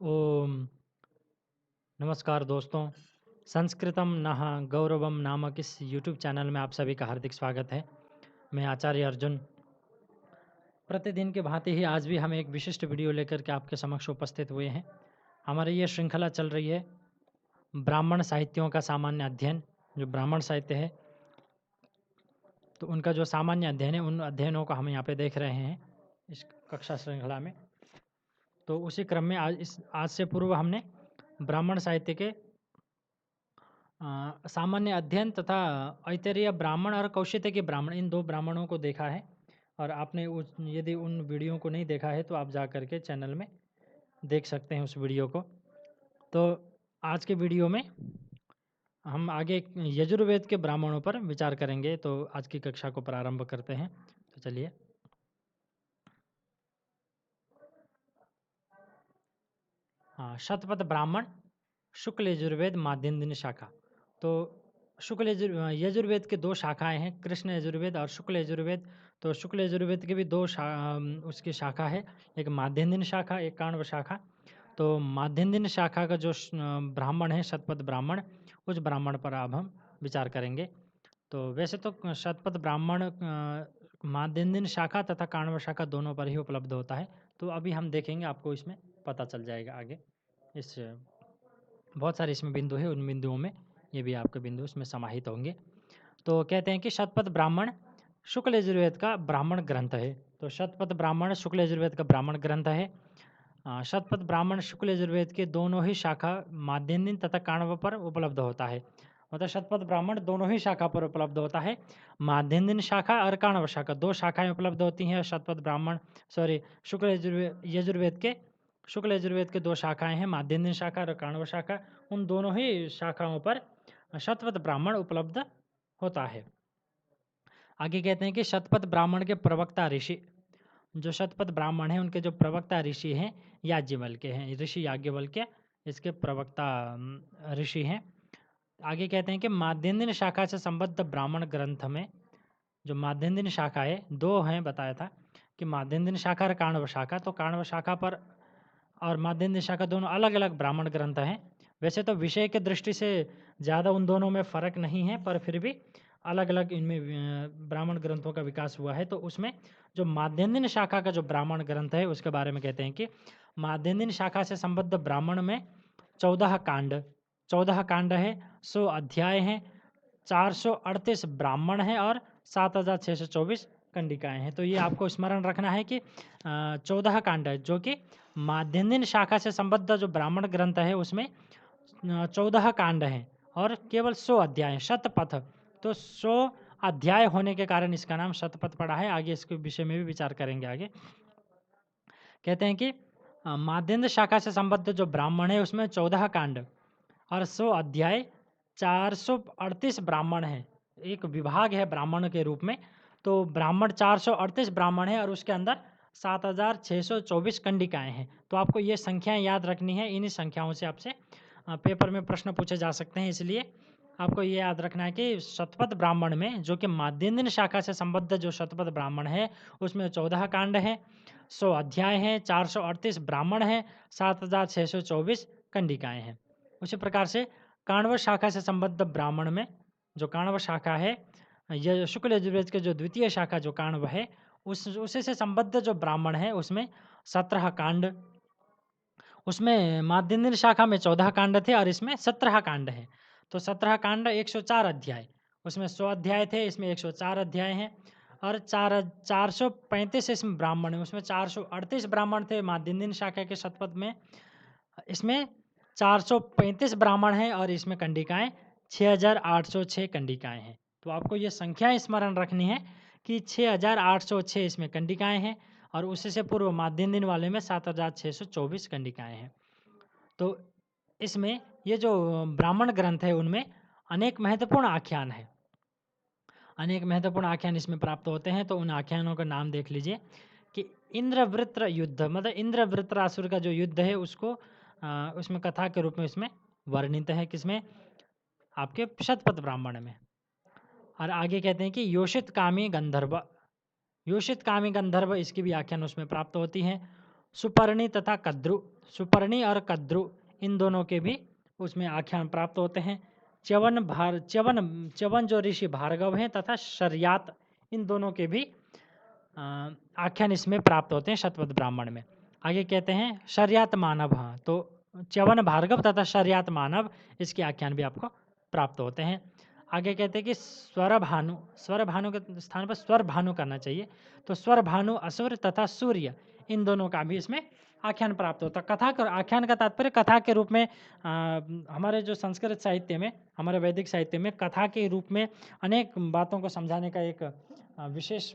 ओम नमस्कार दोस्तों। संस्कृतम नः गौरवम नामक इस यूट्यूब चैनल में आप सभी का हार्दिक स्वागत है। मैं आचार्य अर्जुन। प्रतिदिन की भांति ही आज भी हम एक विशिष्ट वीडियो लेकर के आपके समक्ष उपस्थित हुए हैं। हमारी ये श्रृंखला चल रही है ब्राह्मण साहित्यों का सामान्य अध्ययन। जो ब्राह्मण साहित्य है तो उनका जो सामान्य अध्ययन है, उन अध्ययनों को हम यहाँ पे देख रहे हैं इस कक्षा श्रृंखला में। तो उसी क्रम में आज से पूर्व हमने ब्राह्मण साहित्य के सामान्य अध्ययन तथा ऐतरेय ब्राह्मण और कौशितकी ब्राह्मण, इन दो ब्राह्मणों को देखा है। और आपने यदि उन वीडियो को नहीं देखा है तो आप जा कर के चैनल में देख सकते हैं उस वीडियो को। तो आज के वीडियो में हम आगे यजुर्वेद के ब्राह्मणों पर विचार करेंगे। तो आज की कक्षा को प्रारंभ करते हैं। तो चलिए। हाँ, शतपथ ब्राह्मण शुक्ल यजुर्वेद माध्यन्दिनी शाखा। तो शुक्ल यजुर्वेद के दो शाखाएं हैं, कृष्ण यजुर्वेद और शुक्ल यजुर्वेद। तो शुक्ल यजुर्वेद के भी उसकी शाखा है, एक माध्यन्दिनी शाखा, एक काण्व शाखा। तो माध्यन्दिनी शाखा का जो ब्राह्मण है शतपथ ब्राह्मण, उस ब्राह्मण पर अब हम विचार करेंगे। तो वैसे तो शतपथ ब्राह्मण माध्यन्दिनी शाखा तथा काण्व शाखा दोनों पर ही उपलब्ध होता है। तो अभी हम देखेंगे, आपको इसमें पता चल जाएगा आगे। इस बहुत सारे इसमें बिंदु है, उन बिंदुओं में ये भी आपके बिंदु इसमें समाहित होंगे। तो कहते हैं कि शतपथ ब्राह्मण शुक्ल यजुर्वेद का ब्राह्मण ग्रंथ है। तो शतपथ ब्राह्मण शुक्ल यजुर्वेद का ब्राह्मण ग्रंथ है। शतपथ ब्राह्मण शुक्ल यजुर्वेद के दोनों ही शाखा माध्यन्दिन तथा काण्व पर उपलब्ध होता है। मतलब शतपथ ब्राह्मण दोनों ही शाखा पर उपलब्ध होता है। माध्यन्दिन शाखा और काण्व शाखा दो शाखाएं उपलब्ध होती हैं शतपथ ब्राह्मण शुक्ल यजुर्वेद के। शुक्ल यजुर्वेद के दो शाखाएं हैं, माध्यन्दिन शाखा और काण्व शाखा। उन दोनों ही शाखाओं पर शतपथ ब्राह्मण उपलब्ध होता है। आगे कहते हैं कि शतपथ ब्राह्मण के प्रवक्ता ऋषि, जो शतपथ ब्राह्मण हैं उनके जो प्रवक्ता ऋषि हैं याज्ञवल्क्य हैं। ऋषि याज्ञवल्क्य इसके प्रवक्ता ऋषि हैं। आगे कहते हैं कि माध्यन्दिन शाखा से संबद्ध ब्राह्मण ग्रंथ में, जो माध्यन्दिन शाखा है दो हैं, बताया था कि माध्यन्दिन शाखा और काण्व शाखा। तो काण्व शाखा पर और माध्यन्दिन शाखा दोनों अलग अलग ब्राह्मण ग्रंथ हैं। वैसे तो विषय के दृष्टि से ज़्यादा उन दोनों में फ़र्क नहीं है, पर फिर भी अलग अलग इनमें ब्राह्मण ग्रंथों का विकास हुआ है। तो उसमें जो माध्यन्दिन शाखा का जो ब्राह्मण ग्रंथ है उसके बारे में कहते हैं कि माध्यन्दिन शाखा से संबद्ध ब्राह्मण में 14 कांड है, 100 अध्याय हैं, 438 ब्राह्मण हैं और 7624 कंडिकाएं हैं। तो ये आपको स्मरण रखना है कि 14 कांड है, जो कि माध्यन्दिन शाखा से संबद्ध जो ब्राह्मण ग्रंथ है उसमें 14 कांड हैं और केवल 100 अध्याय हैं। शतपथ, तो 100 अध्याय होने के कारण इसका नाम शतपथ पड़ा है। आगे इसके विषय में भी विचार करेंगे आगे। कहते हैं कि माध्यन्दिन शाखा से संबद्ध जो ब्राह्मण है उसमें 14 कांड और 100 अध्याय, 438 ब्राह्मण हैं। एक विभाग है ब्राह्मण के रूप में। तो ब्राह्मण 438 ब्राह्मण है और उसके अंदर 7624 कंडिकाएं हैं। तो आपको ये संख्याएं याद रखनी है। इन्हीं संख्याओं से आपसे पेपर में प्रश्न पूछे जा सकते हैं। इसलिए आपको ये याद रखना है कि शतपथ ब्राह्मण में, जो कि माध्यन्दिन शाखा से संबद्ध जो शतपथ ब्राह्मण है उसमें 14 कांड हैं, 100 अध्याय हैं, 438 ब्राह्मण हैं, 7624 कंडिकाएं हैं। उसी प्रकार से काण्व शाखा से संबद्ध ब्राह्मण में, जो काण्व शाखा है, यह शुक्ल यजुर्वेद के जो द्वितीय शाखा जो काण्व है उसी से संबद्ध जो ब्राह्मण है उसमें 17 कांड, उसमें माध्यन्दिन शाखा में 14 कांड थे और इसमें 17 कांड हैं। तो 17 कांड 104 अध्याय, उसमें 100 अध्याय थे, इसमें 104 अध्याय हैं और 435 इसमें ब्राह्मण है। उसमें 438 ब्राह्मण थे माध्यन्दिन शाखा के शतपथ में, इसमें 435 ब्राह्मण हैं और इसमें कंडिकाएं 6806 कंडिकाएं हैं। तो आपको ये संख्याएं स्मरण रखनी है कि 6806 इसमें कंडिकाएं हैं और उसी से पूर्व माध्यन्दिन वाले में 7624 कंडिकाएं हैं। तो इसमें ये जो ब्राह्मण ग्रंथ है उनमें अनेक महत्वपूर्ण आख्यान है, अनेक महत्वपूर्ण आख्यान इसमें प्राप्त होते हैं। तो उन आख्यानों का नाम देख लीजिए कि इंद्रवृत्र युद्ध, मतलब इंद्रवृत्रासुर का जो युद्ध है उसको उसमें कथा के रूप में इसमें वर्णित है। किसमें? आपके शतपथ ब्राह्मण में। और आगे कहते हैं कि योषित कामी गंधर्व, योषित कामी गंधर्व, इसकी भी आख्यान उसमें प्राप्त होती हैं। सुपर्णी तथा कद्रु, सुपर्णी और कद्रु इन दोनों के भी उसमें आख्यान प्राप्त होते हैं। च्यवन जो ऋषि भार्गव हैं तथा शर्यात इन दोनों के भी आख्यान इसमें प्राप्त होते हैं शतपथ ब्राह्मण में। आगे कहते हैं शर्यात मानव, हाँ तो च्यवन भार्गव तथा शर्यात मानव इसके आख्यान भी आपको प्राप्त होते हैं। आगे कहते हैं कि स्वर भानु के स्थान पर स्वर भानु करना चाहिए, तो स्वर भानु असुर तथा सूर्य इन दोनों का भी इसमें आख्यान प्राप्त होता है। कथा का आख्यान का तात्पर्य कथा के रूप में हमारे जो संस्कृत साहित्य में, हमारे वैदिक साहित्य में कथा के रूप में अनेक बातों को समझाने का एक विशेष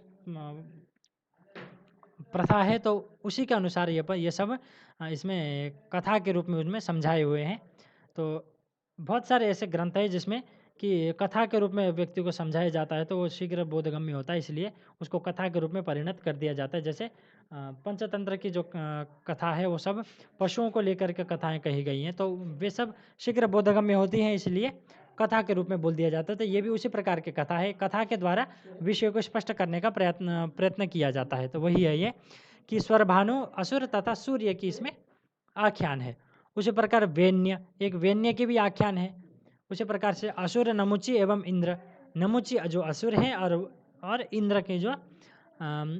प्रथा है, तो उसी के अनुसार ये सब इसमें कथा के रूप में उनमें समझाए हुए हैं। तो बहुत सारे ऐसे ग्रंथ हैं जिसमें कि कथा के रूप में व्यक्ति को समझाया जाता है, तो वो शीघ्र बोधगम्य होता है, इसलिए उसको कथा के रूप में परिणत कर दिया जाता है। जैसे पंचतंत्र की जो कथा है वो सब पशुओं को लेकर के कथाएं कही गई हैं, तो वे सब शीघ्र बोधगम्य होती हैं, इसलिए कथा के रूप में बोल दिया जाता है। तो ये भी उसी प्रकार की कथा है, कथा के द्वारा विषय को स्पष्ट करने का प्रयत्न किया जाता है। तो वही है ये कि स्वर भानु असुर तथा सूर्य की इसमें आख्यान है। उसी प्रकार वेन्य, एक वेन्य की भी आख्यान है। उसी प्रकार से असुर, नमुची एवं इंद्र, नमुची जो असुर हैं और इंद्र के जो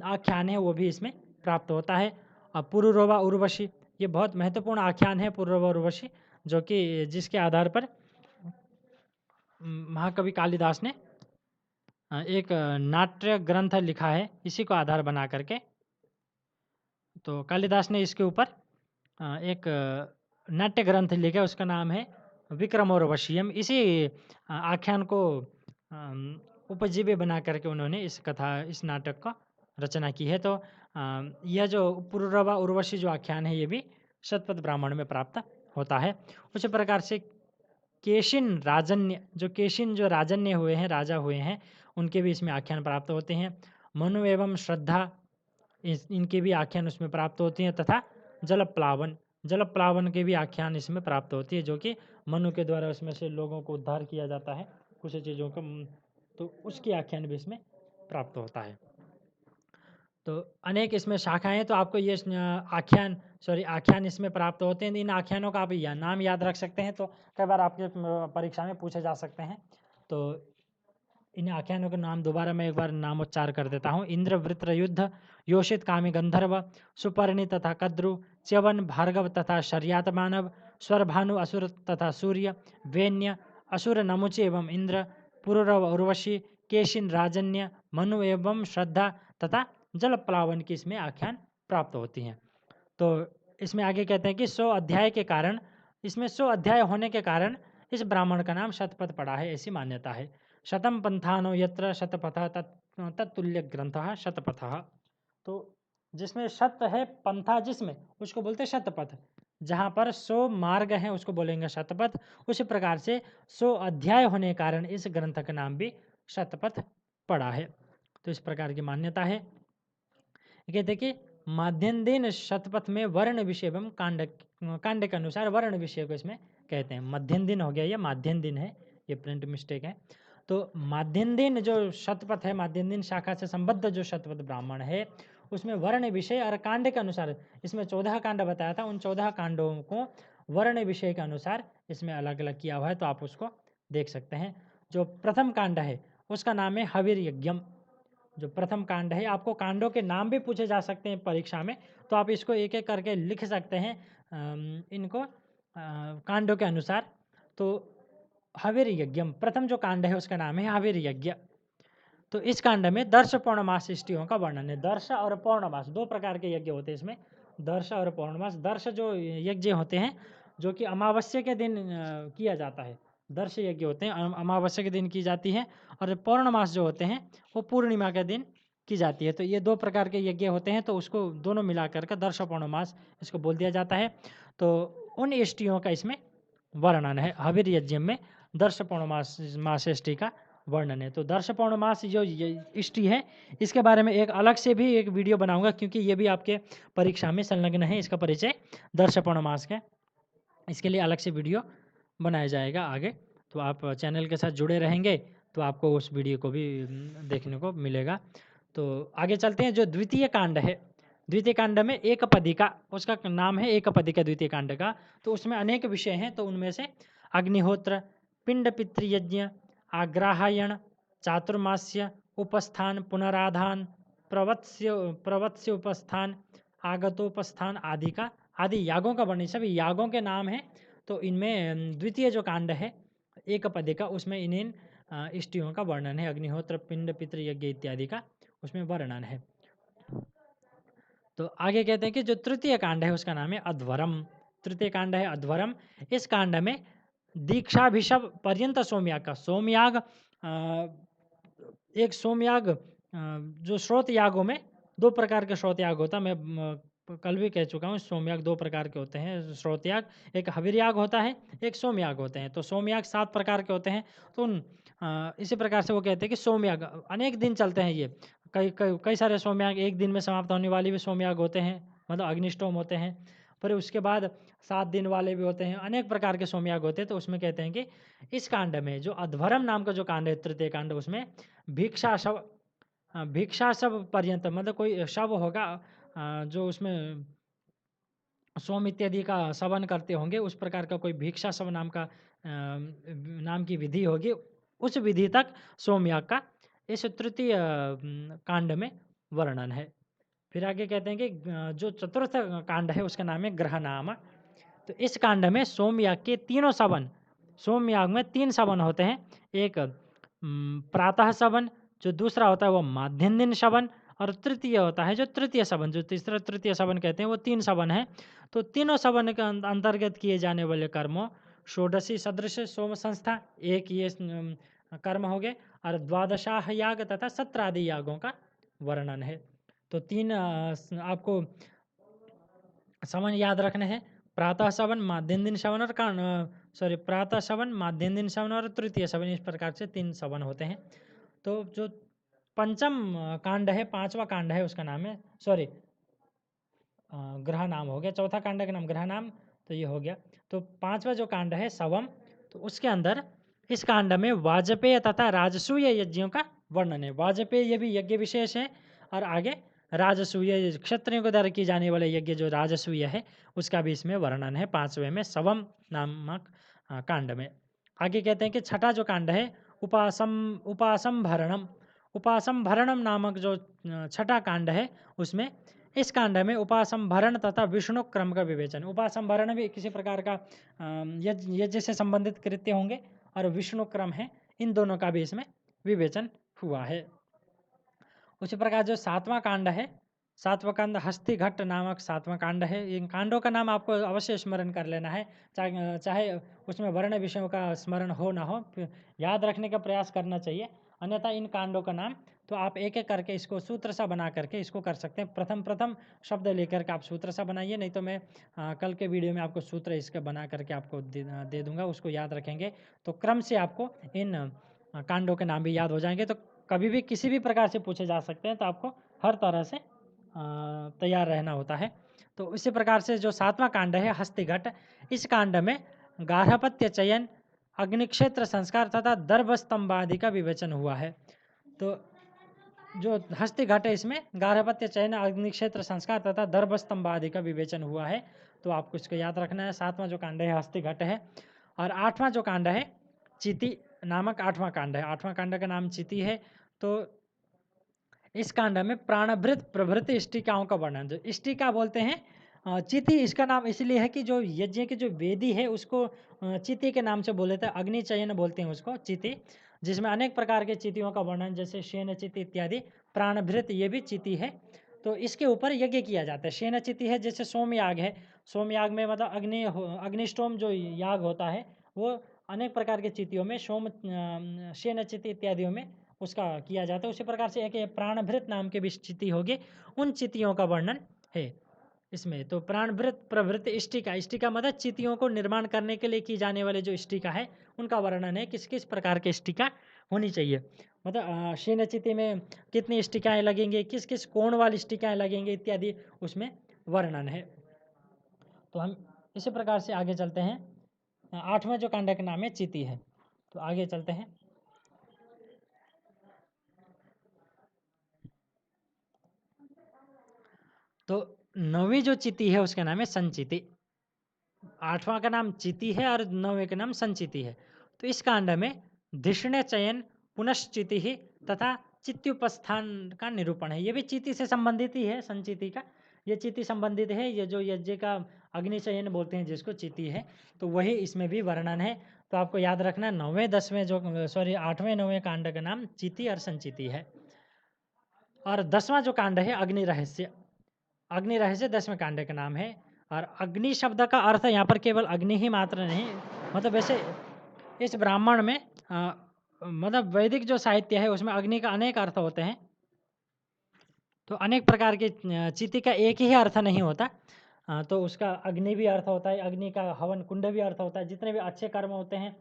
आख्यान है वो भी इसमें प्राप्त होता है। और पुरुरवा उर्वशी, ये बहुत महत्वपूर्ण आख्यान है पुरुरवा उर्वशी, जो कि जिसके आधार पर महाकवि कालिदास ने एक नाट्य ग्रंथ लिखा है, इसी को आधार बना करके। तो कालिदास ने इसके ऊपर एक नाट्य ग्रंथ लिखा, उसका नाम है विक्रमोर्वशीयम। इसी आख्यान को उपजीव्य बना करके उन्होंने इस नाटक का रचना की है। तो यह जो पुरुरवा उर्वशी जो आख्यान है ये भी शतपथ ब्राह्मण में प्राप्त होता है। उसी प्रकार से केशिन जो राजन्य हुए हैं, राजा हुए हैं, उनके भी इसमें आख्यान प्राप्त होते हैं। मनु एवं श्रद्धा इनके भी आख्यान उसमें प्राप्त होती हैं, तथा जल प्लावन के भी आख्यान इसमें प्राप्त होती है, जो कि मनु के द्वारा उसमें से लोगों को उद्धार किया जाता है कुछ चीज़ों का, तो उसकी आख्यान भी इसमें प्राप्त होता है। तो अनेक इसमें शाखाएं, तो आपको ये आख्यान इसमें प्राप्त होते हैं। इन आख्यानों का आप नाम याद रख सकते हैं, तो कई बार आपके परीक्षा में पूछे जा सकते हैं। तो इन आख्यानों के नाम दोबारा मैं एक बार नामोच्चार कर देता हूँ। इंद्र वृत्र युद्ध, योषित कामी गंधर्व, सुपर्णी तथा कद्रु, च्यवन भार्गव तथा शर्यात मानव, स्वर भानु असुर तथा सूर्य, वेन्य, असुर नमुचि एवं इंद्र, पुरुरव उर्वशी, केशिन राजन्य, मनु एवं श्रद्धा तथा जल प्लावन की इसमें आख्यान प्राप्त होती हैं। तो इसमें आगे कहते हैं कि 100 अध्याय के कारण, इसमें 100 अध्याय होने के कारण इस ब्राह्मण का नाम शतपथ पड़ा है, ऐसी मान्यता है। शतम पंथानो यत्र शतपथ तत्तुल्य ग्रंथः शतपथः। तो जिसमें शत है पंथा, जिसमें उसको बोलते हैं शतपथ, जहाँ पर 100 मार्ग हैं उसको बोलेंगे शतपथ। उसी प्रकार से 100 अध्याय होने के कारण इस ग्रंथ का नाम भी शतपथ पड़ा है। तो इस प्रकार की मान्यता है। कहते कि माध्यम दिन शतपथ में वर्ण विषय एवं कांड के अनुसार वर्ण विषय को इसमें कहते हैं। मध्यम दिन हो गया, ये माध्यम दिन है, ये प्रिंट मिस्टेक है। तो माध्यम दिन जो शतपथ है, माध्यम दिन शाखा से संबद्ध जो शतपथ ब्राह्मण है, उसमें वर्ण विषय और कांड के अनुसार, इसमें 14 कांड बताया था, उन 14 कांडों को वर्ण विषय के अनुसार इसमें अलग अलग किया हुआ है, तो आप उसको देख सकते हैं। जो प्रथम कांड है उसका नाम है हविर यज्ञम। जो प्रथम कांड है, आपको कांडों के नाम भी पूछे जा सकते हैं परीक्षा में, तो आप इसको एक एक करके लिख सकते हैं इनको कांडों के अनुसार। तो हविर यज्ञम, प्रथम जो कांड है उसका नाम है हविर यज्ञ। तो इस कांड में दर्श पौर्णमास इष्टियों का वर्णन है। दर्श और पौर्णमास 2 प्रकार के यज्ञ होते हैं इसमें, दर्श और पौर्णमास। दर्श जो यज्ञ होते हैं जो कि अमावस्या के दिन किया जाता है, दर्श यज्ञ होते हैं, अमावस्या के दिन की जाती है। और पौर्णमास जो होते हैं वो पूर्णिमा के दिन की जाती है। तो ये 2 प्रकार के यज्ञ होते हैं, तो उसको दोनों मिला करके दर्श पौर्णमास इसको बोल दिया जाता है। तो उन इष्टियों का इसमें वर्णन है। हविर यज्ञ में दर्श पौर्णमास इष्टि का वर्णन है। तो दर्श पौर्णमास जो इष्टि है, इसके बारे में एक अलग से भी एक वीडियो बनाऊंगा, क्योंकि ये भी आपके परीक्षा में संलग्न है, इसका परिचय दर्श पौर्णमास का, इसके लिए अलग से वीडियो बनाया जाएगा आगे। तो आप चैनल के साथ जुड़े रहेंगे तो आपको उस वीडियो को भी देखने को मिलेगा। तो आगे चलते हैं। जो द्वितीय कांड है, द्वितीय कांड में एकपदिका, उसका नाम है एकपदिका द्वितीय कांड का। तो उसमें अनेक विषय हैं, तो उनमें से अग्निहोत्र, पिंड पितृयज्ञ, आग्राहायण, चातुर्मास्य, उपस्थान, पुनराधान, प्रवत्स्य प्रवत्स्य उपस्थान, आगतोपस्थान आदि यागों का वर्णन, सभी यागों के नाम हैं। तो इनमें द्वितीय जो कांड है एकपदिका, उसमें इन इष्टियों का वर्णन है, अग्निहोत्र, पिंड पितृयज्ञ इत्यादि का उसमें वर्णन है। तो आगे कहते हैं कि जो तृतीय कांड है उसका नाम है अध्वरम। तृतीय कांड है अध्वरम। इस कांड में दीक्षाभिषव पर्यंत सोमयाग का, सोमयाग एक सोमयाग, जो श्रोत यागों में दो प्रकार के श्रोत याग होता है, मैं कल भी कह चुका हूँ, सोमयाग दो प्रकार के होते हैं श्रोत याग, एक हविर्याग होता है, एक सोमयाग होते हैं। तो सोमयाग 7 प्रकार के होते हैं। तो इसी प्रकार से वो कहते हैं कि सोमयाग अनेक दिन चलते हैं, ये कई सारे सोमयाग एक दिन में समाप्त होने वाले भी सोमयाग होते हैं, मतलब अग्निष्टोम होते हैं। फिर उसके बाद 7 दिन वाले भी होते हैं, अनेक प्रकार के सोमयाग होते हैं। तो उसमें कहते हैं कि इस कांड में जो अध्वरम नाम का जो कांड है तृतीय कांड, उसमें भिक्षा शव पर्यंत, मतलब कोई शव होगा जो उसमें सोम इत्यादि का सेवन करते होंगे, उस प्रकार का कोई भिक्षा शव नाम की विधि होगी, उस विधि तक सोमयाग का इस तृतीय कांड में वर्णन है। फिर आगे कहते हैं कि जो चतुर्थ कांड है उसका नाम है ग्रहनाम। तो इस कांड में सोमयाग के तीनों सवन, सोमयाग में 3 सवन होते हैं, एक प्रातः सवन, जो दूसरा होता है वो माध्याह्न दिन सवन, और तृतीय होता है जो तृतीय सवन, जो तीसरा तृतीय सवन कहते हैं, वो 3 सवन है। तो तीनों सवन के अंतर्गत किए जाने वाले कर्मों, षोडशी सदृश सोम संस्था, एक ये कर्म हो गए, और द्वादशाह याग तथा 17 आदि यागों का वर्णन है। तो 3 आपको सवन याद रखने हैं, प्रातः सवन, माध्याह्न दिन सवन और प्रातः सवन, माध्याह्न दिन सवन और तृतीय सवन, इस प्रकार से 3 सवन होते हैं। तो जो पंचम कांड है, 5वां कांड है, उसका नाम है ग्रह नाम हो गया। चौथा कांड का नाम ग्रह नाम, तो ये हो गया। तो 5वां जो कांड है सवम, तो उसके अंदर इस कांड में वाजपेय तथा राजसूय यज्ञों का वर्णन है। वाजपेय ये भी यज्ञ विशेष है, और आगे राजसूय क्षत्रियों के द्वारा की जाने वाले यज्ञ जो राजसूय है उसका भी इसमें वर्णन है, 5वें में सवम नामक कांड में। आगे कहते हैं कि छठा जो कांड है उपासंभरणम। उपासंभरणम नामक जो छठा कांड है, उसमें इस कांड में उपासंभरण तथा विष्णु क्रम का विवेचन। उपासंभरण भी किसी प्रकार का यज्ञ से संबंधित कृत्य होंगे, और विष्णु क्रम है, इन दोनों का भी इसमें विवेचन हुआ है। उसी प्रकार जो 7वां कांड है, 7वां कांड हस्तिघट्ट नामक 7वां कांड है। इन कांडों का नाम आपको अवश्य स्मरण कर लेना है, चाहे उसमें वर्ण विषयों का स्मरण हो ना हो, याद रखने का प्रयास करना चाहिए। अन्यथा इन कांडों का नाम तो आप एक एक करके इसको सूत्र सा बना करके इसको कर सकते हैं। प्रथम शब्द लेकर के आप सूत्र सा बनाइए, नहीं तो मैं कल के वीडियो में आपको सूत्र इसका बना करके आपको दे दूंगा, उसको याद रखेंगे तो क्रम से आपको इन कांडों के नाम भी याद हो जाएंगे। तो कभी भी किसी भी प्रकार से पूछे जा सकते हैं, तो आपको हर तरह से तैयार रहना होता है। तो इसी प्रकार से जो 7वां कांड है हस्तिघट, इस कांड में गार्हपत्य चयन, अग्निक्षेत्र संस्कार तथा दर्भस्तंभ आदि का विवेचन हुआ है। तो जो हस्तिघट है इसमें गार्हपत्य चयन, अग्निक्षेत्र संस्कार तथा दर्भस्तंभ आदि का विवेचन हुआ है। तो आपको इसको याद रखना है। 7वां जो कांड है हस्तिघट है। और 8वां जो कांड है चिति नामक 8वां कांड है। 8वां कांड का नाम चिति है। तो इस कांड में प्राणभृत प्रभृत इष्टिकाओं का वर्णन, जो इष्टिका बोलते हैं चिति, इसका नाम इसलिए है कि जो यज्ञ के जो वेदी है उसको चिति के नाम से बोले थे, अग्नि चयन बोलते हैं उसको चिति, जिसमें अनेक प्रकार के चितियों का वर्णन, जैसे शेन चिति इत्यादि। प्राणभृत ये भी चिति है। तो इसके ऊपर यज्ञ किया जाता है। शेन चिति है, जैसे सोमयाग है, सोमयाग में मतलब अग्निष्टोम जो याग होता है वो अनेक प्रकार के चितियों में शेन चिति इत्यादियों में उसका किया जाता है। उसी प्रकार से एक प्राणभृत नाम के भी चिति होगी, उन चितियों का वर्णन है इसमें। तो प्राणभृत प्रभृत इष्टिका, इष्टिका मतलब चितियों को निर्माण करने के लिए की जाने वाले जो इष्टिका है उनका वर्णन है, किस किस प्रकार की इष्टिका होनी चाहिए, मतलब शेन चिति में कितनी इष्टिकाएँ लगेंगे, किस किस कोण वाली इष्टिकाएँ लगेंगे इत्यादि उसमें वर्णन है। तो हम इसी प्रकार से आगे चलते हैं। 8वां जो कांड का नाम है चिति है। तो आगे चलते हैं। तो 9वीं जो चिति है उसका नाम है संचिति। 8वां का नाम चिति है और 9वें का नाम संचिति है। तो इस कांड में धिषण चयन पुनश्चिति ही तथा चित्युपस्थान का निरूपण है। ये भी चिति से संबंधित ही है, संचिति का ये चिति संबंधित है। ये जो यज्ञ का अग्निचयन बोलते हैं जिसको चिति है, तो वही इसमें भी वर्णन है। तो आपको याद रखना 9वें 10वें जो 8वें 9वें कांड का नाम चिति और संचिति है। और 10वां जो कांड है अग्नि रहस्य, अग्नि रहस्य 10वें कांड का नाम है। और अग्नि शब्द का अर्थ यहाँ पर केवल अग्नि ही मात्र नहीं, मतलब वैसे इस ब्राह्मण में मतलब वैदिक जो साहित्य है उसमें अग्नि का अनेक अर्थ होते हैं। तो अनेक प्रकार के चिति का एक ही अर्थ नहीं होता। तो उसका अग्नि भी अर्थ होता है, अग्नि का हवन कुंड भी अर्थ होता है। जितने भी अच्छे कर्म होते हैं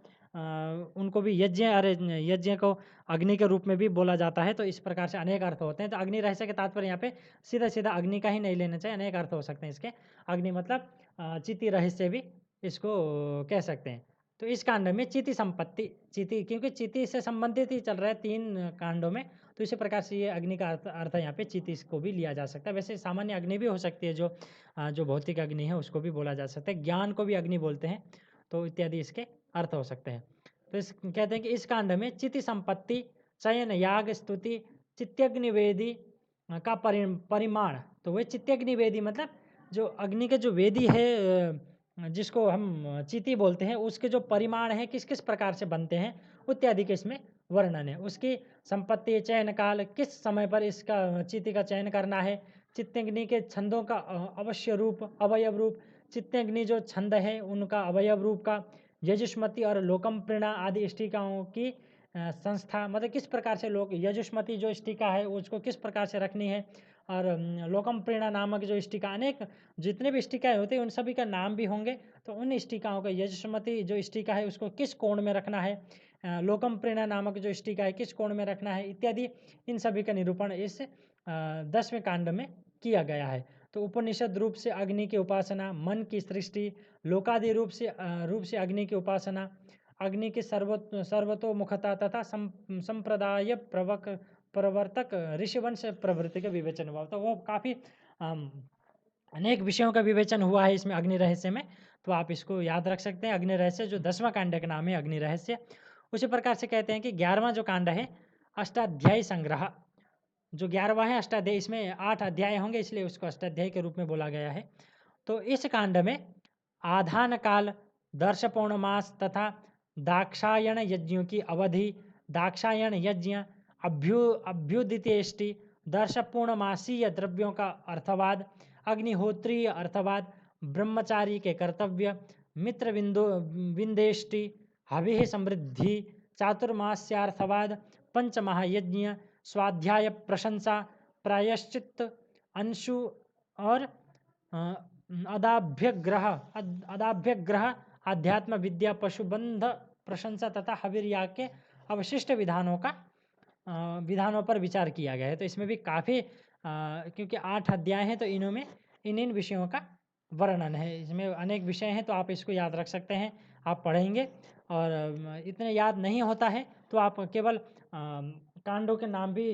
उनको भी यज्ञ, अरे यज्ञ को अग्नि के रूप में भी बोला जाता है। तो इस प्रकार से अनेक अर्थ होते हैं। तो अग्नि रहस्य के तात्पर्य यहाँ पे सीधा सीधा अग्नि का ही नहीं लेना चाहिए, अनेक अर्थ हो सकते हैं इसके। अग्नि मतलब चिति रहस्य भी इसको कह सकते हैं। तो इस कांड में चिति संपत्ति, चिति क्योंकि चिति से संबंधित ही चल रहा है 3 कांडों में, तो इसी प्रकार से ये अग्नि का अर्थ यहाँ पे चिति को भी लिया जा सकता है। वैसे सामान्य अग्नि भी हो सकती है, जो भौतिक अग्नि है उसको भी बोला जा सकता है। ज्ञान को भी अग्नि बोलते हैं, तो इत्यादि इसके अर्थ हो सकते हैं। तो इस कहते हैं कि इस कांड में चिति संपत्ति, चयन, याग, स्तुति, चित्यग्निवेदी का परिमाण। तो वह चित्यग्निवेदी मतलब जो अग्नि के जो वेदी है जिसको हम चिति बोलते हैं, उसके जो परिमाण है किस किस प्रकार से बनते हैं इत्यादि के इसमें वर्णन है। उसकी संपत्ति, चयन काल, किस समय पर इसका चिति का चयन करना है, चित्तग्नि के छंदों का अवश्य रूप, अवयव रूप, चित्तग्नि जो छंद है उनका अवयव रूप का, यजुष्मति और लोकमप्रीणा आदि इष्टिकाओं की संस्था, मतलब किस प्रकार से लोग यजुष्मति जो इष्टिका है उसको किस प्रकार से रखनी है, और लोकमप्रीणा नामक जो इष्टिका, अनेक जितने भी इष्टिकाएँ होती हैं उन सभी का नाम भी होंगे। तो उन इष्टिकाओं का यजुष्मति जो इष्टिका है उसको किस कोण में रखना है, लोकमप्रीणा नामक जो इष्टिका है किस कोण में रखना है इत्यादि, इन सभी का निरूपण इस 10वें कांड में किया गया है। तो उपनिषद रूप से अग्नि की उपासना, मन की सृष्टि, लोकादि रूप से अग्नि की उपासना, अग्नि की सर्वतोमुखता तथा संप्रदाय प्रवर्तक ऋषिवंश प्रवृत्ति के विवेचन हुआ। तो वो काफ़ी अनेक विषयों का विवेचन हुआ है इसमें अग्नि रहस्य में। तो आप इसको याद रख सकते हैं। अग्नि रहस्य जो 10वां कांड का नाम है अग्नि रहस्य। उसी प्रकार से कहते हैं कि 11वां जो कांड है अष्टाध्यायी संग्रह, जो 11वां है अष्टाध्यायी, इसमें 8 अध्याय होंगे इसलिए उसको अष्टाध्यायी के रूप में बोला गया है। तो इस कांड में आधान काल, दर्श पौर्णमास तथा दाक्षायण यज्ञों की अवधि, दाक्षायण यज्ञ, अभ्युदितेष्टि, दर्श पूर्णमासीय द्रव्यों का अर्थवाद, अग्निहोत्रीय अर्थवाद, ब्रह्मचारी के कर्तव्य, मित्र विंदेष्टि, हवि समृद्धि, चातुर्मास्यार्थवाद, पंचमहायज्ञ, स्वाध्याय प्रशंसा, प्रायश्चित, अंशु और अदाभ्यग्रह, आध्यात्म विद्या, पशुबंध प्रशंसा तथा हविर्याग के अवशिष्ट विधानों पर विचार किया गया है। तो इसमें भी काफ़ी क्योंकि 8 अध्याय हैं तो इन्हों में इन विषयों का वर्णन है। इसमें अनेक विषय हैं तो आप इसको याद रख सकते हैं, आप पढ़ेंगे। और इतने याद नहीं होता है तो आप केवल कांडों के नाम भी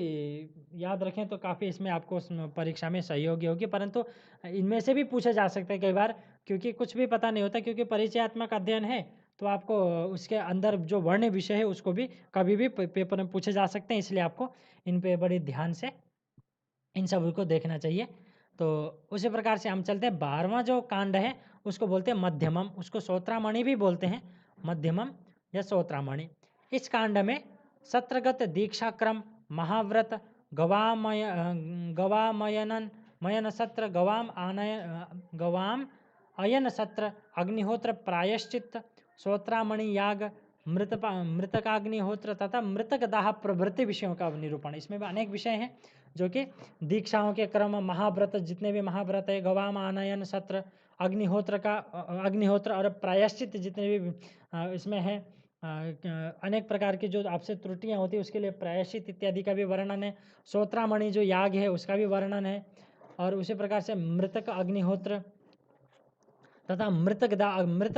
याद रखें तो काफ़ी इसमें आपको परीक्षा में सहयोगी होगी। परंतु इनमें से भी पूछे जा सकते हैं कई बार, क्योंकि कुछ भी पता नहीं होता, क्योंकि परिचयात्मक अध्ययन है तो आपको उसके अंदर जो वर्ण विषय है उसको भी कभी भी पेपर में पूछे जा सकते हैं। इसलिए आपको इन पे बड़ी ध्यान से इन सब को देखना चाहिए। तो उसी प्रकार से हम चलते हैं। 12वां जो कांड है उसको बोलते हैं मध्यमम, उसको श्रोत्रामणि भी बोलते हैं, मध्यमम या श्रोत्रामणि। इस कांड में सत्रगत दीक्षाक्रम, महाव्रत, मयन सत्र, गवाम अयन सत्र, अग्निहोत्र प्रायश्चित, श्रोत्रामणि याग, मृतकाग्निहोत्र तथा मृतक दाह प्रभृति विषयों का निरूपण। इसमें भी अनेक विषय हैं जो कि दीक्षाओं के क्रम, महाव्रत, जितने भी महाव्रत है, गवाम आनयन सत्र, अग्निहोत्र और प्रायश्चित जितने भी इसमें है, अनेक प्रकार की जो आपसे त्रुटियां होती है उसके लिए प्रायश्चित इत्यादि का भी वर्णन है। श्रोत्रामणि जो याग है उसका भी वर्णन है। और उसी प्रकार से मृतक अग्निहोत्र तथा मृतक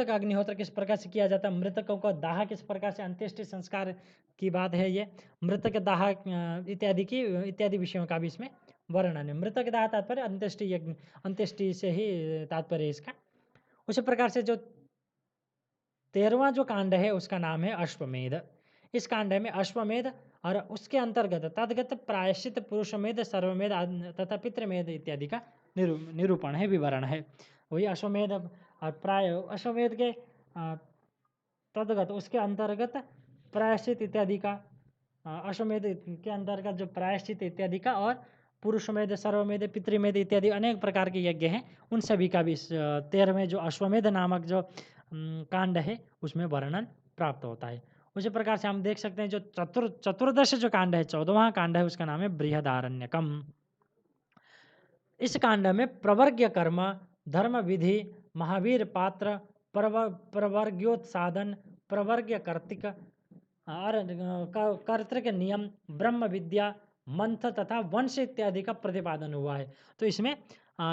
अग्निहोत्र किस प्रकार से किया जाता है, मृतकों का दाह किस प्रकार से, अंत्येष्टि संस्कार की बात है ये, मृतक दाह इत्यादि विषयों का भी इसमें वर्णन है। मृतकदाह तात्पर्य अंत्येष्टि यज्ञ, अंत्येष्टि से ही तात्पर्य इसका। उसी प्रकार से जो 13वां जो कांड है उसका नाम है अश्वमेध। इस कांड में अश्वमेध और उसके अंतर्गत तदगत प्रायश्चित पुरुषमेध सर्वमेध तथा पितृमेध इत्यादि का निरूपण है, विवरण है। वही अश्वमेध और प्राय अश्वमेध के तदगत उसके अंतर्गत प्रायश्चित इत्यादि का, अश्वमेध के अंतर्गत जो प्रायश्चित इत्यादि का और पुरुषमेध सर्वमेध पितृमेध इत्यादि अनेक प्रकार के यज्ञ हैं, उन सभी का भी 13वें जो अश्वमेध नामक जो कांड है उसमें वर्णन प्राप्त होता है। उसी प्रकार से हम देख सकते हैं जो चतुर्दश जो कांड है, 14वां कांड है, उसका नाम है बृहदारण्यकम। इस कांड में प्रवर्ग्य कर्म, धर्म विधि, महावीर पात्र, प्रवर्ग्योत्सादन, प्रवर्ग्य कर्तिक और कर्तृक नियम, ब्रह्म विद्या, मंथ तथा वंश इत्यादि का प्रतिपादन हुआ है। तो इसमें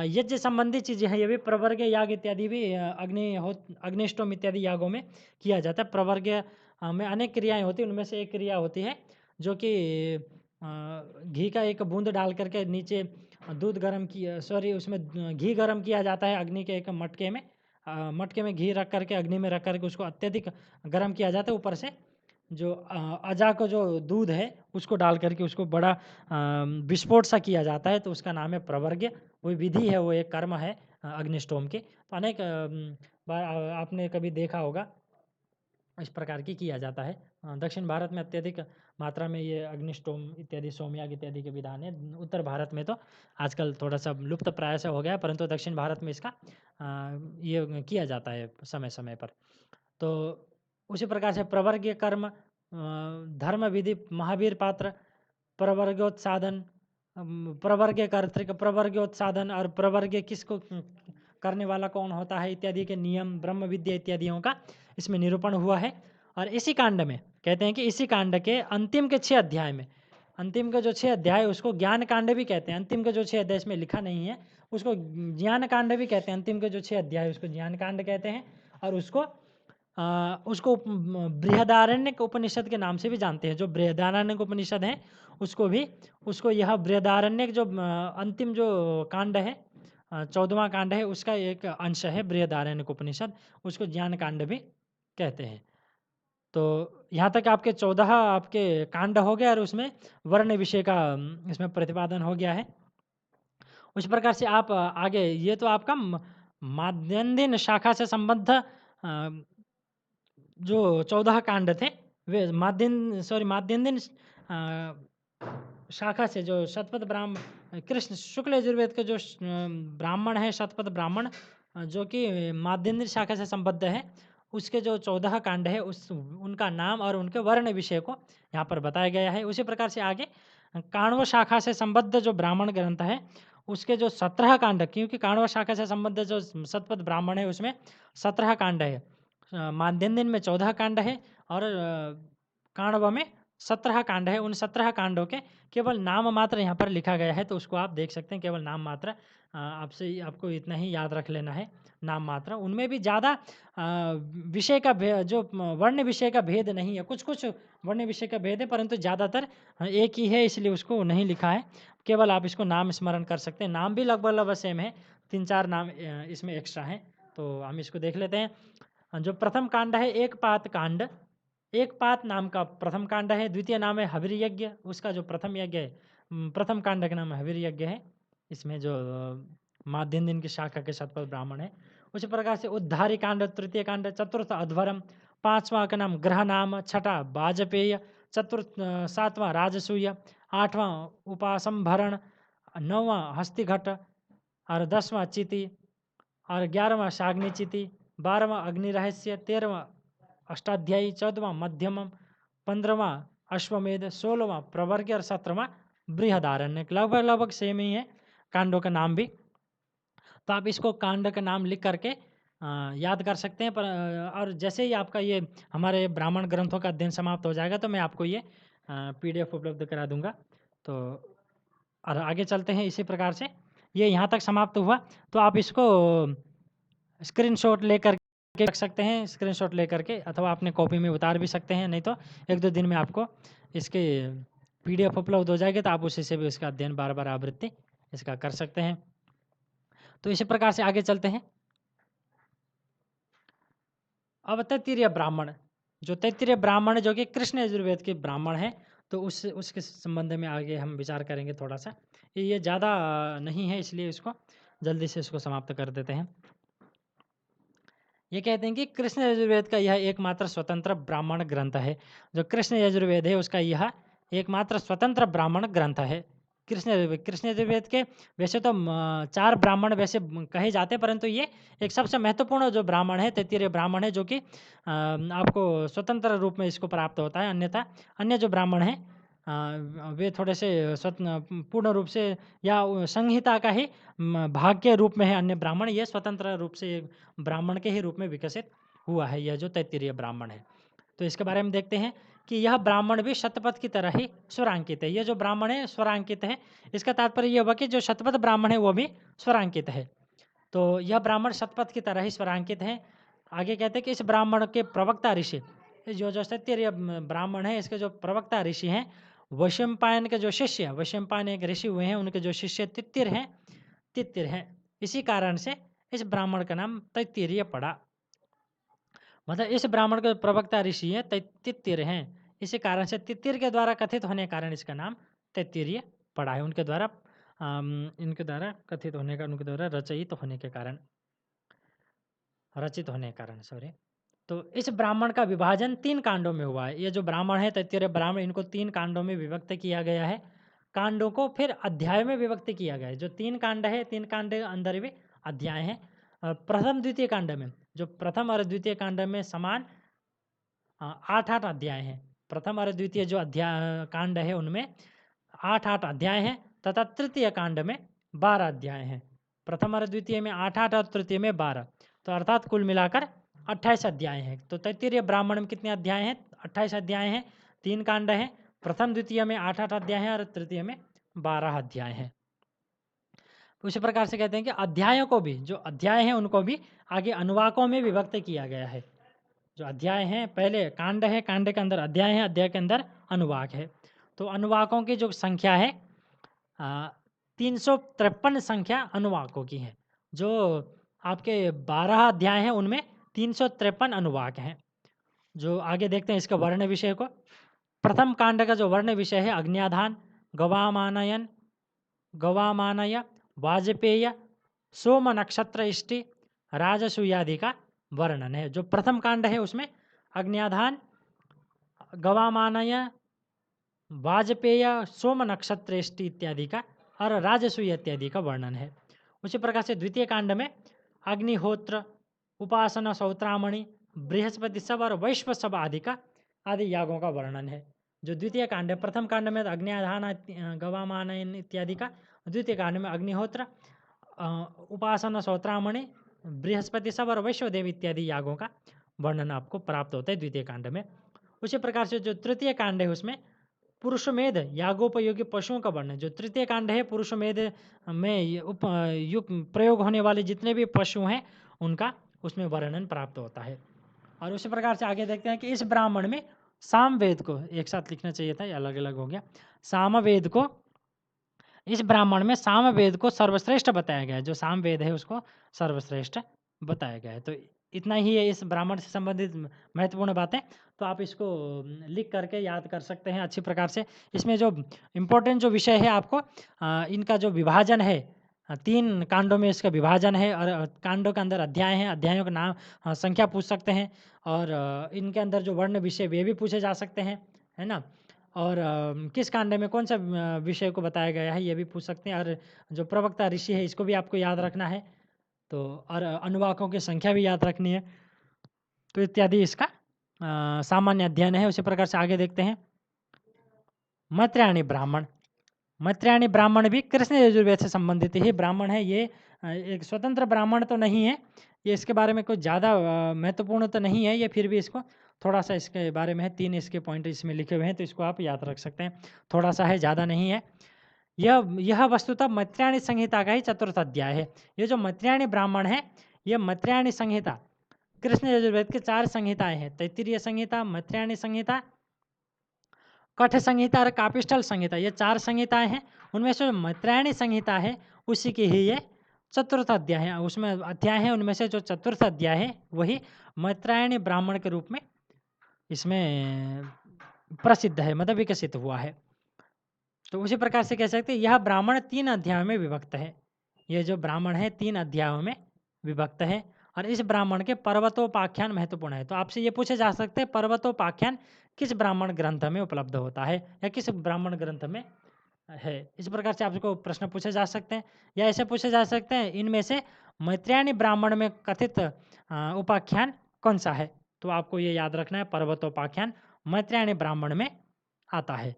यज्ञ संबंधी चीजें हैं, ये भी प्रवर्ग याग इत्यादि भी अग्निष्टोम इत्यादि यागों में किया जाता है। प्रवर्ग में अनेक क्रियाएं होती हैं, उनमें से एक क्रिया होती है जो कि घी का एक बूंद डाल करके नीचे दूध गर्म किया, सॉरी उसमें घी गर्म किया जाता है अग्नि के एक मटके में, मटके में घी रख करके अग्नि में रख करके उसको अत्यधिक गर्म किया जाता है। ऊपर से जो अजा का जो दूध है उसको डाल करके उसको बड़ा विस्फोट सा किया जाता है, तो उसका नाम है प्रवर्ग्य। वो विधि है, वो एक कर्म है अग्निष्टोम के। तो अनेक बार आपने कभी देखा होगा इस प्रकार की किया जाता है। दक्षिण भारत में अत्यधिक मात्रा में ये अग्निष्टोम इत्यादि सोमयाग इत्यादि के विधान है। उत्तर भारत में तो आजकल थोड़ा सा लुप्त प्राय से हो गया, परंतु दक्षिण भारत में इसका ये किया जाता है समय समय पर। तो उसी प्रकार से प्रवर्ग्य कर्म, धर्म विधि, महावीर पात्र, प्रवर्गोत्सादन, प्रवर्ग्य कर्तृक, प्रवर्गोत्सादन और प्रवर्ग्य किसको करने वाला कौन होता है इत्यादि के नियम, ब्रह्म विद्या इत्यादियों का इसमें निरूपण हुआ है। और इसी कांड में कहते हैं कि इसी कांड के अंतिम के 6 अध्याय में, अंतिम के जो 6 अध्याय उसको ज्ञान कांड भी कहते हैं। अंतिम के जो 6 अध्याय इसमें लिखा नहीं है उसको ज्ञान कांड भी कहते हैं। अंतिम के जो 6 अध्याय उसको ज्ञान कांड कहते हैं और उसको बृहदारण्यक उपनिषद के नाम से भी जानते हैं। जो बृहदारण्यक उपनिषद है उसको यह बृहदारण्यक जो अंतिम जो कांड है, 14वां कांड है, उसका एक अंश है बृहदारण्यक उपनिषद, उसको ज्ञान कांड भी कहते हैं। तो यहाँ तक आपके 14 आपके कांड हो गए और उसमें वर्ण विषय का इसमें प्रतिपादन हो गया है। उस प्रकार से आप आगे, ये तो आपका माध्यन्दिन शाखा से संबद्ध जो 14 कांड थे वे माध्यन्दिन शाखा से जो शतपथ ब्राह्मण कृष्ण शुक्ल यजुर्वेद के जो ब्राह्मण है, शतपथ ब्राह्मण जो कि माध्यन्दिन शाखा से संबद्ध है, उसके जो 14 कांड है उनका नाम और उनके वर्ण विषय को यहाँ पर बताया गया है। उसी प्रकार से आगे काण्व शाखा से संबद्ध जो ब्राह्मण ग्रंथ है उसके जो 17 कांड, क्योंकि काण्व शाखा से संबद्ध जो शतपथ ब्राह्मण है उसमें 17 कांड है, माध्यन्दिन में 14 कांड है और काण्व में 17 कांड है। उन 17 कांडों के केवल नाम मात्र यहाँ पर लिखा गया है, तो उसको आप देख सकते हैं। केवल नाम मात्र आपको इतना ही याद रख लेना है, नाम मात्र। उनमें भी ज़्यादा विषय का जो वर्ण विषय का भेद नहीं है, कुछ कुछ वर्ण विषय का भेद है, परंतु ज़्यादातर एक ही है, इसलिए उसको नहीं लिखा है। केवल आप इसको नाम स्मरण कर सकते हैं। नाम भी लगभग सेम है, 3-4 नाम इसमें एक्स्ट्रा हैं। तो हम इसको देख लेते हैं। जो प्रथम कांड है एक पात कांड, एक पात नाम का प्रथम कांड है। द्वितीय नाम है हविर यज्ञ, उसका जो प्रथम यज्ञ है, प्रथम कांड का नाम हविर यज्ञ है। इसमें जो माध्यन्दिन की शाखा के शतपथ ब्राह्मण है। उसी प्रकार से उद्धारी कांड तृतीय कांड, चतुर्थ अध्वरम, 5वां का नाम ग्रह नाम, 6ठा वाजपेय, 7वां राजसूय, 8वां उपासंभरण, 9वां हस्तिघट और 10वां चिति और 11वां शाग्नि चिति, 12वां अग्नि रहस्य, 13वां अष्टाध्यायी, 14वां मध्यमम, 15वां अश्वमेध, 16वां प्रवर्ग और 17वां बृहदारण्यक। लगभग सेम ही है कांडों का नाम भी। तो आप इसको कांड का नाम लिख करके याद कर सकते हैं। और जैसे ही आपका ये हमारे ब्राह्मण ग्रंथों का अध्ययन समाप्त हो जाएगा तो मैं आपको ये PDF उपलब्ध करा दूंगा। तो और आगे चलते हैं इसी प्रकार से। ये यहाँ तक समाप्त हुआ, तो आप इसको स्क्रीनशॉट लेकर के रख सकते हैं, स्क्रीनशॉट लेकर के, अथवा अपने कॉपी में उतार भी सकते हैं, नहीं तो 1-2 दिन में आपको इसके PDF उपलब्ध हो जाएगी तो आप उसी से भी उसका अध्ययन बार बार आवृत्ति इसका कर सकते हैं। तो इसी प्रकार से आगे चलते हैं। अब तैत्तिरीय ब्राह्मण, जो तैत्तिरीय ब्राह्मण जो कि कृष्ण यजुर्वेद के ब्राह्मण हैं, तो उसके संबंध में आगे हम विचार करेंगे थोड़ा सा। ये ज़्यादा नहीं है, इसलिए इसको जल्दी से इसको समाप्त कर देते हैं। ये कहते हैं कि कृष्ण यजुर्वेद का यह एकमात्र स्वतंत्र ब्राह्मण ग्रंथ है। जो कृष्ण यजुर्वेद है उसका यह एकमात्र स्वतंत्र ब्राह्मण ग्रंथ है। कृष्ण यजुर्वेद के वैसे तो 4 ब्राह्मण वैसे कहे जाते हैं, परंतु ये एक सबसे महत्वपूर्ण जो ब्राह्मण है, तैत्तिरीय ब्राह्मण है, जो कि आपको स्वतंत्र रूप में इसको प्राप्त होता है। अन्यथा अन्य जो ब्राह्मण हैं वे थोड़े से पूर्ण रूप से या संहिता का ही भाग के रूप में है अन्य ब्राह्मण। ये स्वतंत्र रूप से ब्राह्मण के ही रूप में विकसित हुआ है, यह जो तैत्तिरीय ब्राह्मण है। तो इसके बारे में देखते हैं कि यह ब्राह्मण भी शतपथ की तरह ही स्वरांकित है। यह जो ब्राह्मण है स्वरांकित है। इसका तात्पर्य यह हुआ कि जो शतपथ ब्राह्मण है वो भी स्वरांकित है। तो यह ब्राह्मण शतपथ की तरह ही स्वरांकित है। आगे कहते हैं कि इस ब्राह्मण के प्रवक्ता ऋषि, जो तैत्तिरीय ब्राह्मण है, इसके जो प्रवक्ता ऋषि हैं, वैशंपायन के जो शिष्य, वैशंपायन एक ऋषि हुए हैं, उनके जो शिष्य तित्तिर हैं। इसी कारण से इस ब्राह्मण का नाम तैत्तिरीय पड़ा। मतलब इस ब्राह्मण के प्रवक्ता ऋषि है तित्तिर हैं, इसी कारण से तित्तिर के द्वारा कथित होने के कारण इसका नाम तैत्तिरीय पड़ा है। उनके द्वारा इनके द्वारा कथित होने का, उनके द्वारा रचित होने के कारण सॉरी। तो इस ब्राह्मण का विभाजन 3 कांडों में हुआ है। ये जो ब्राह्मण है तैत्तिरीय ब्राह्मण, इनको 3 कांडों में विभक्त किया गया है। कांडों को फिर अध्याय में विभक्त किया गया है। जो 3 कांड है, 3 कांड के अंदर भी अध्याय हैं। प्रथम द्वितीय कांड में, जो प्रथम और द्वितीय कांड में समान 8-8 अध्याय हैं। प्रथम और द्वितीय जो अध्याय कांड है उनमें 8-8 अध्याय हैं, तथा तृतीय कांड में 12 अध्याय हैं। प्रथम और द्वितीय में 8-8 और तृतीय में 12, तो अर्थात कुल मिलाकर 28 अध्याय हैं। तो तैत्तिरीय ब्राह्मण में कितने अध्याय हैं? 28 अध्याय हैं, 3 कांड हैं। प्रथम द्वितीय में 8-8 अध्याय हैं और तृतीय में 12 अध्याय हैं। उसी प्रकार से कहते हैं कि अध्यायों को भी, जो अध्याय हैं उनको भी आगे अनुवाकों में विभक्त किया गया है। जो अध्याय हैं, पहले कांड है, कांड के अंदर अध्याय है, अध्याय के अंदर अनुवाक है। तो अनुवाकों की जो संख्या है 353 संख्या अनुवाकों की है। जो आपके 12 अध्याय हैं उनमें 353 अनुवाक हैं। जो आगे देखते हैं इसका वर्ण विषय को। प्रथम कांड का जो वर्ण विषय है अग्न्याधान, गवामानय, वाजपेय, सोम नक्षत्र इष्टि, राजसूयादि का वर्णन है। जो प्रथम कांड है उसमें अग्न्याधान, गवामानय, वाजपेय, सोम नक्षत्र इष्टि इत्यादि का और राजसूय इत्यादि का वर्णन है। उसी प्रकार से द्वितीय कांड में अग्निहोत्र, उपासना, सौत्रामणि, बृहस्पति सब और वैश्व सब आदि यागों का वर्णन है। जो द्वितीय कांड है, प्रथम कांड में अग्न्याधान, गवामानयन इत्यादि का, द्वितीय कांड में अग्निहोत्र, उपासना, सौत्रामणि, बृहस्पति सब और वैश्वदेव इत्यादि यागों का वर्णन आपको प्राप्त होता है द्वितीय कांड में। उसी प्रकार से जो तृतीय कांड है उसमें पुरुषमेध यागोपयोगी पशुओं का वर्णन। जो तृतीय कांड है पुरुषमेध में प्रयोग होने वाले जितने भी पशु हैं उनका उसमें वर्णन प्राप्त होता है। और उसी प्रकार से आगे देखते हैं कि इस ब्राह्मण में सामवेद को एक साथ लिखना चाहिए था, अलग अलग हो गया। सामवेद को, इस ब्राह्मण में सामवेद को सर्वश्रेष्ठ बताया गया है। जो सामवेद है उसको सर्वश्रेष्ठ बताया गया है। तो इतना ही है इस ब्राह्मण से संबंधित महत्वपूर्ण बातें। तो आप इसको लिख करके याद कर सकते हैं अच्छी प्रकार से। इसमें जो इम्पोर्टेंट जो विषय है आपको इनका जो विभाजन है, 3 कांडों में इसका विभाजन है और कांडों के अंदर अध्याय हैं, अध्यायों का नाम संख्या पूछ सकते हैं और इनके अंदर जो वर्ण विषय वे भी पूछे जा सकते हैं, है ना। और किस कांड में कौन सा विषय को बताया गया है ये भी पूछ सकते हैं। और जो प्रवक्ता ऋषि है इसको भी आपको याद रखना है। तो और अनुवाकों की संख्या भी याद रखनी है। तो इत्यादि इसका सामान्य अध्ययन है। उसी प्रकार से आगे देखते हैं मैत्रेयणी ब्राह्मण। मैत्रेयणी ब्राह्मण भी कृष्ण यजुर्वेद से संबंधित ही ब्राह्मण है। ये एक स्वतंत्र ब्राह्मण तो नहीं है, ये इसके बारे में कुछ ज़्यादा महत्वपूर्ण तो नहीं है ये, फिर भी इसको थोड़ा सा इसके बारे में है। 3 इसके पॉइंट इसमें लिखे हुए हैं, तो इसको आप याद रख सकते हैं। थोड़ा सा है, ज़्यादा नहीं है। यह वस्तुतः मैत्रेयणी संहिता का ही चतुर्थ अध्याय है। ये जो मैत्रेयणी ब्राह्मण है, ये मैत्रेयणी संहिता, कृष्ण यजुर्वेद के 4 संहिताएं हैं, तैत्तिरीय संहिता, मैत्रेयणी संहिता, कठ संहिता और कापिष्ठल संहिता, ये 4 संहिताएँ हैं। उनमें से जो मैत्रायणी संहिता है, उसी की ही ये चतुर्थ अध्याय है। उसमें अध्याय है, उनमें से जो चतुर्थ अध्याय है, वही मैत्रायणी ब्राह्मण के रूप में इसमें प्रसिद्ध है, मतलब विकसित हुआ है। तो उसी प्रकार से कह सकते हैं यह ब्राह्मण 3 अध्यायों में विभक्त है। ये जो ब्राह्मण है 3 अध्यायों में विभक्त है और इस ब्राह्मण के पर्वतोपाख्यान महत्वपूर्ण है। तो आपसे ये पूछे जा सकते हैं पर्वतोपाख्यान किस ब्राह्मण ग्रंथ में उपलब्ध होता है या किस ब्राह्मण ग्रंथ में है। इस प्रकार से आपको प्रश्न पूछे जा सकते हैं या ऐसे पूछे जा सकते हैं इनमें से मैत्रेयणी ब्राह्मण में कथित उपाख्यान कौन सा है। तो आपको ये याद रखना है पर्वतोपाख्यान मैत्रेयणी ब्राह्मण में आता है।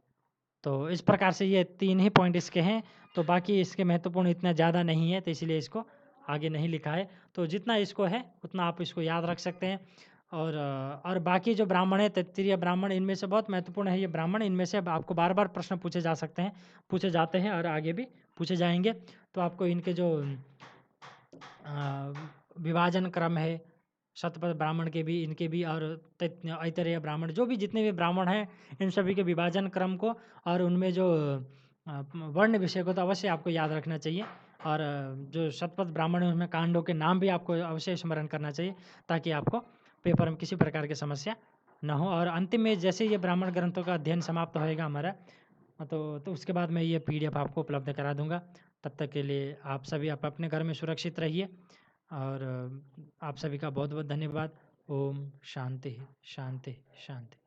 तो इस प्रकार से ये 3 ही पॉइंट इसके हैं, तो बाकी इसके महत्वपूर्ण इतना ज़्यादा नहीं है, तो इसलिए इसको आगे नहीं लिखा है। तो जितना इसको है उतना आप इसको याद रख सकते हैं। और बाकी जो ब्राह्मण है तैत्तिरीय ब्राह्मण, इनमें से बहुत महत्वपूर्ण है ये ब्राह्मण। इनमें से अब आपको बार बार प्रश्न पूछे जा सकते हैं, पूछे जाते हैं और आगे भी पूछे जाएंगे। तो आपको इनके जो विभाजन क्रम है शतपथ ब्राह्मण के भी, इनके भी, और ऐतरेय ब्राह्मण, जो भी जितने भी ब्राह्मण हैं इन सभी के विभाजन क्रम को और उनमें जो वर्ण विषय को तो अवश्य आपको याद रखना चाहिए। और जो शतपथ ब्राह्मण है उसमें कांडों के नाम भी आपको अवश्य स्मरण करना चाहिए, ताकि आपको पेपर में किसी प्रकार की समस्या न हो। और अंतिम में जैसे ये ब्राह्मण ग्रंथों का अध्ययन समाप्त होएगा हमारा, तो उसके बाद मैं ये PDF आपको उपलब्ध करा दूंगा। तब तक के लिए आप सभी आप अपने घर में सुरक्षित रहिए और आप सभी का बहुत बहुत धन्यवाद। ओम शांति शांति शांति।